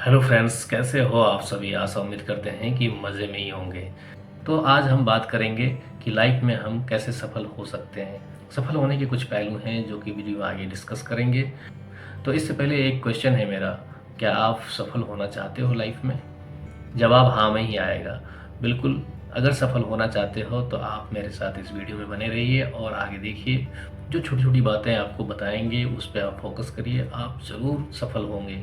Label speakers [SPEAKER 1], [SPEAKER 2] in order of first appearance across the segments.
[SPEAKER 1] Hello friends, कैसे हो आप सभी। आशा उम्मीद करते हैं कि मज़े में ही होंगे। तो आज हम बात करेंगे कि लाइफ में हम कैसे सफल हो सकते हैं। सफल होने के कुछ पहलू हैं जो कि वीडियो में आगे डिस्कस करेंगे। तो इससे पहले एक क्वेश्चन है मेरा, क्या आप सफल होना चाहते हो लाइफ में? जवाब हाँ में ही आएगा। बिल्कुल, अगर सफल होना चाहते हो तो आप मेरे साथ इस वीडियो में बने रहिए और आगे देखिए। जो छोटी छोटी बातें आपको बताएंगे उस पर आप फोकस करिए, आप ज़रूर सफल होंगे।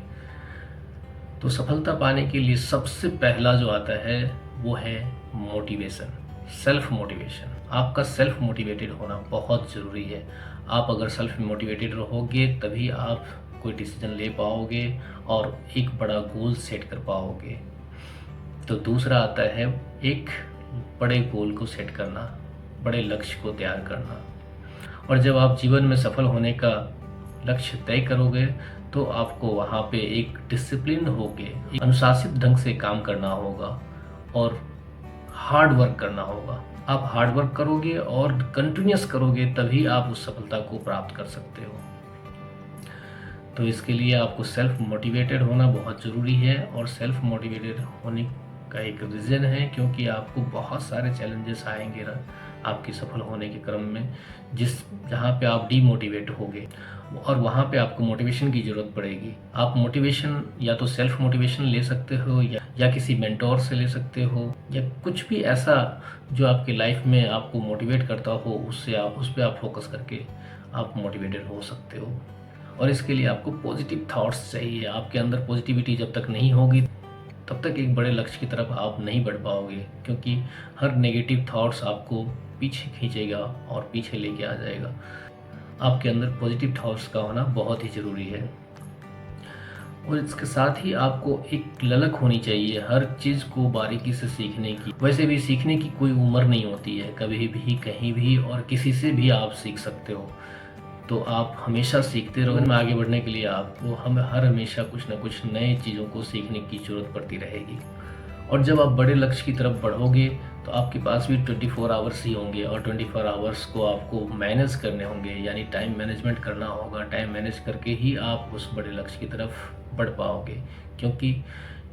[SPEAKER 1] तो सफलता पाने के लिए सबसे पहला जो आता है वो है मोटिवेशन, सेल्फ मोटिवेशन। आपका सेल्फ मोटिवेटेड होना बहुत ज़रूरी है। आप अगर सेल्फ मोटिवेटेड रहोगे तभी आप कोई डिसीजन ले पाओगे और एक बड़ा गोल सेट कर पाओगे। तो दूसरा आता है एक बड़े गोल को सेट करना, बड़े लक्ष्य को तैयार करना। और जब आप जीवन में सफल होने का लक्ष्य तय करोगे तो आपको वहाँ पे एक डिसिप्लिन होके एक अनुशासित ढंग से काम करना होगा और हार्ड वर्क करना होगा। आप हार्ड वर्क करोगे और कंटिन्यूस करोगे तभी आप उस सफलता को प्राप्त कर सकते हो। तो इसके लिए आपको सेल्फ मोटिवेटेड होना बहुत ज़रूरी है। और सेल्फ मोटिवेटेड होने का एक रीज़न है क्योंकि आपको बहुत सारे चैलेंजेस आएंगे आपके सफल होने के क्रम में, जहाँ पे आप डीमोटिवेट होगे और वहाँ पे आपको मोटिवेशन की ज़रूरत पड़ेगी। आप मोटिवेशन या तो सेल्फ मोटिवेशन ले सकते हो या किसी मेंटोर से ले सकते हो, या कुछ भी ऐसा जो आपकी लाइफ में आपको मोटिवेट करता हो, उससे आप उस पर आप फोकस करके आप मोटिवेटेड हो सकते हो। और इसके लिए आपको पॉजिटिव थॉट्स चाहिए। आपके अंदर पॉजिटिविटी जब तक नहीं होगी तब तक एक बड़े लक्ष्य की तरफ आप नहीं बढ़ पाओगे, क्योंकि हर नेगेटिव थॉट्स आपको पीछे खींचेगा और पीछे लेके आ जाएगा। आपके अंदर पॉजिटिव थॉट्स का होना बहुत ही ज़रूरी है। और इसके साथ ही आपको एक ललक होनी चाहिए हर चीज़ को बारीकी से सीखने की। वैसे भी सीखने की कोई उम्र नहीं होती है, कभी भी कहीं भी और किसी से भी आप सीख सकते हो। तो आप हमेशा सीखते रहो। में आगे बढ़ने के लिए आपको हर हमेशा कुछ ना कुछ नए चीज़ों को सीखने की ज़रूरत पड़ती रहेगी। और जब आप बड़े लक्ष्य की तरफ बढ़ोगे तो आपके पास भी 24 आवर्स ही होंगे और 24 आवर्स को आपको मैनेज करने होंगे, यानी टाइम मैनेजमेंट करना होगा। टाइम मैनेज करके ही आप उस बड़े लक्ष्य की तरफ बढ़ पाओगे, क्योंकि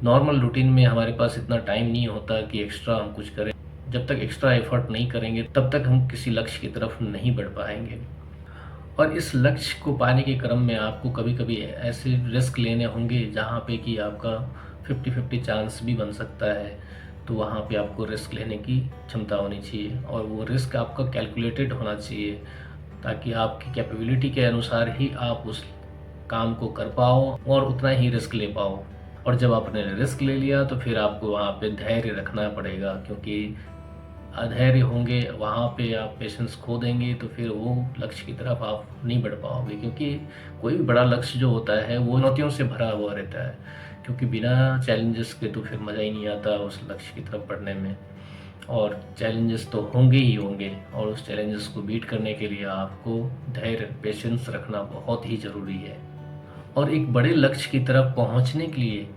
[SPEAKER 1] नॉर्मल रूटीन में हमारे पास इतना टाइम नहीं होता कि एक्स्ट्रा हम कुछ करें। जब तक एक्स्ट्रा एफर्ट नहीं करेंगे तब तक हम किसी लक्ष्य की तरफ नहीं बढ़ पाएंगे। और इस लक्ष्य को पाने के क्रम में आपको कभी कभी ऐसे रिस्क लेने होंगे जहाँ पे कि आपका 50-50 चांस भी बन सकता है। तो वहाँ पे आपको रिस्क लेने की क्षमता होनी चाहिए और वो रिस्क आपका कैलकुलेटेड होना चाहिए, ताकि आपकी कैपेबिलिटी के अनुसार ही आप उस काम को कर पाओ और उतना ही रिस्क ले पाओ। और जब आपने रिस्क ले लिया तो फिर आपको वहाँ पे धैर्य रखना पड़ेगा, क्योंकि अधैर्य होंगे वहाँ पे आप पेशेंस खो देंगे तो फिर वो लक्ष्य की तरफ आप नहीं बढ़ पाओगे। क्योंकि कोई भी बड़ा लक्ष्य जो होता है वो चुनौतियों से भरा हुआ रहता है, क्योंकि बिना चैलेंजेस के तो फिर मज़ा ही नहीं आता उस लक्ष्य की तरफ बढ़ने में। और चैलेंजेस तो होंगे ही होंगे और उस चैलेंजेस को बीट करने के लिए आपको धैर्य, पेशेंस रखना बहुत ही ज़रूरी है। और एक बड़े लक्ष्य की तरफ पहुँचने के लिए,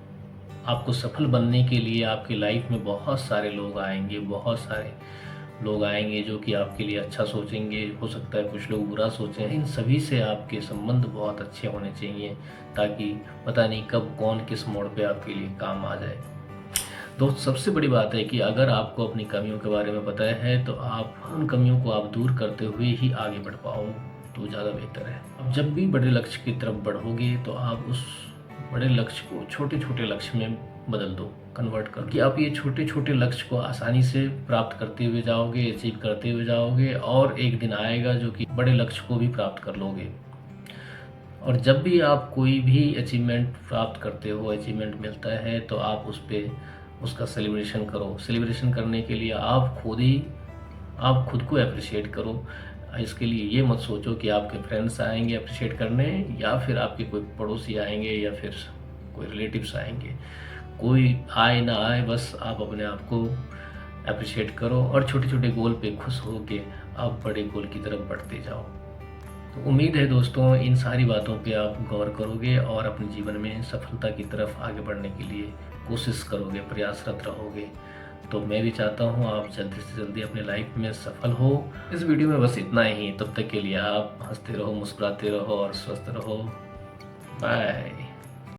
[SPEAKER 1] आपको सफल बनने के लिए आपकी लाइफ में बहुत सारे लोग आएंगे, बहुत सारे लोग आएंगे जो कि आपके लिए अच्छा सोचेंगे। हो सकता है कुछ लोग बुरा सोचें। इन सभी से आपके संबंध बहुत अच्छे होने चाहिए, ताकि पता नहीं कब कौन किस मोड़ पे आपके लिए काम आ जाए। दोस्त, सबसे बड़ी बात है कि अगर आपको अपनी कमियों के बारे में पता है तो आप उन कमियों को आप दूर करते हुए ही आगे बढ़ पाओ तो ज़्यादा बेहतर है। अब जब भी बड़े लक्ष्य की तरफ बढ़ोगे तो आप उस बड़े लक्ष्य को छोटे छोटे लक्ष्य में बदल दो, कन्वर्ट कर, कि आप ये छोटे छोटे लक्ष्य को आसानी से प्राप्त करते हुए जाओगे, अचीव करते हुए जाओगे और एक दिन आएगा जो कि बड़े लक्ष्य को भी प्राप्त कर लोगे। और जब भी आप कोई भी अचीवमेंट प्राप्त करते हो, अचीवमेंट मिलता है, तो आप उस पर उसका सेलिब्रेशन करो। सेलिब्रेशन करने के लिए आप खुद को अप्रिशिएट करो। इसके लिए ये मत सोचो कि आपके फ्रेंड्स आएंगे अप्रिशिएट करने, या फिर आपके कोई पड़ोसी आएंगे, या फिर कोई रिलेटिव्स आएंगे। कोई आए ना आए, बस आप अपने आप को अप्रिशिएट करो और छोटे छोटे गोल पे खुश हो के आप बड़े गोल की तरफ बढ़ते जाओ। तो उम्मीद है दोस्तों इन सारी बातों पे आप गौर करोगे और अपने जीवन में सफलता की तरफ आगे बढ़ने के लिए कोशिश करोगे, प्रयासरत रहोगे। तो मैं भी चाहता हूँ आप जल्दी से जल्दी अपने लाइफ में सफल हो। इस वीडियो में बस इतना ही। तब तक के लिए आप हंसते रहो, मुस्कुराते रहो और स्वस्थ रहो। बाय।